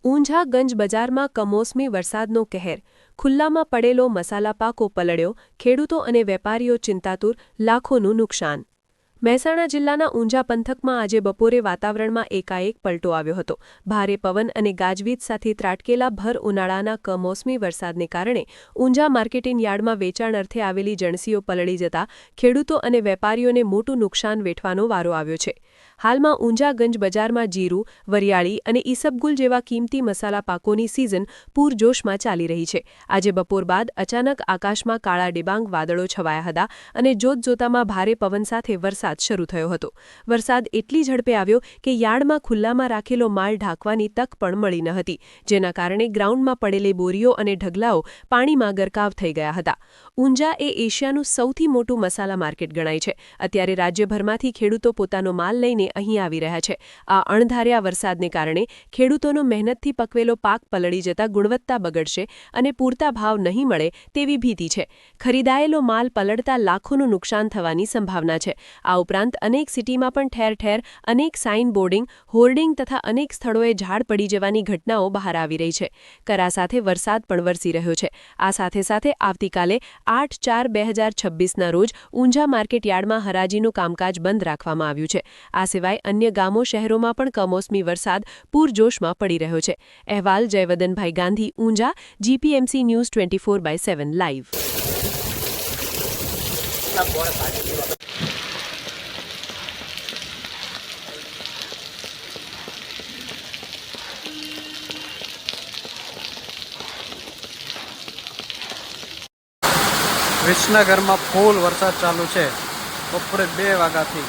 ઊંઝા ગંજ બજારમાં કમોસમી વરસાદનો કહેર, ખુલ્લામાં પડેલો મસાલા પાકો પલળ્યો, ખેડૂતો અને વેપારીઓ ચિંતાતુર, લાખોનું નુકસાન. મહેસાણા જિલ્લાના ઊંઝા પંથકમાં આજે બપોરે વાતાવરણમાં એકાએક પલટો આવ્યો હતો. ભારે પવન અને ગાજવીજ સાથે ત્રાટકેલા ભર ઉનાળાના કમોસમી વરસાદને કારણે ઊંઝા માર્કેટિંગ યાર્ડમાં વેચાણ અર્થે આવેલી જણસીઓ પલળી જતા ખેડૂતો અને વેપારીઓને મોટું નુકસાન વેઠવાનો વારો આવ્યો છે. હાલમાં ઊંઝા ગંજ બજારમાં જીરું, વરિયાળી અને ઈસબગુલ જેવા કિંમતી મસાલા પાકોની સિઝન પૂરજોશમાં ચાલી રહી છે. આજે બપોર બાદ અચાનક આકાશમાં કાળા ડિબાંગ વાદળો છવાયા હતા અને જોતજોતામાં ભારે પવન સાથે વરસાદ શરૂ થયો હતો. વરસાદ એટલી ઝડપે આવ્યો કે યાર્ડમાં ખુલ્લામાં રાખેલો માલ ઢાંકવાની તક પણ મળી ન હતી, જેના કારણે ગ્રાઉન્ડમાં પડેલી બોરીઓ અને ઢગલાઓ પાણીમાં ગરકાવ થઈ ગયા હતા. ઊંઝા એ એશિયાનું સૌથી મોટું મસાલા માર્કેટ ગણાય છે. અત્યારે રાજ્યભરમાંથી ખેડૂતો પોતાનો માલ લઈને અહીં આવી રહ્યા છે. આ અણધાર્યા વરસાદને કારણે ખેડૂતોનો મહેનતથી પકવેલો પાક પલળી જતા ગુણવત્તા બગડશે અને પૂરતા ભાવ નહીં મળે તેવી ભીતિ છે. ખરીદાયેલો માલ પલળતા લાખોનું નુકસાન થવાની સંભાવના છે. આ ઉપરાંત અનેક સિટીમાં પણ ઠેર ઠેર અનેક સાઇન બોર્ડિંગ, હોર્ડિંગ તથા અનેક સ્થળોએ ઝાડ પડી જવાની ઘટનાઓ બહાર આવી રહી છે. કરા સાથે વરસાદ પણ વરસી રહ્યો છે. આ સાથે સાથે આવતીકાલે 8/4/2026ના રોજ ઊંઝા માર્કેટ યાર્ડમાં હરાજીનું કામકાજ બંધ રાખવામાં આવ્યું છે. આ સિવાય અન્ય ગામો શહેરોમાં પણ કમોસમી વરસાદ પૂરજોશમાં પડી રહ્યો છે. અહેવાલ Jayvadanbhai Gandhi, Unjha, GPMC news 24/7 live. વિસનગરમાં ફૂલ વરસાદ ચાલુ છે. બપોરે 2 વાગ્યાથી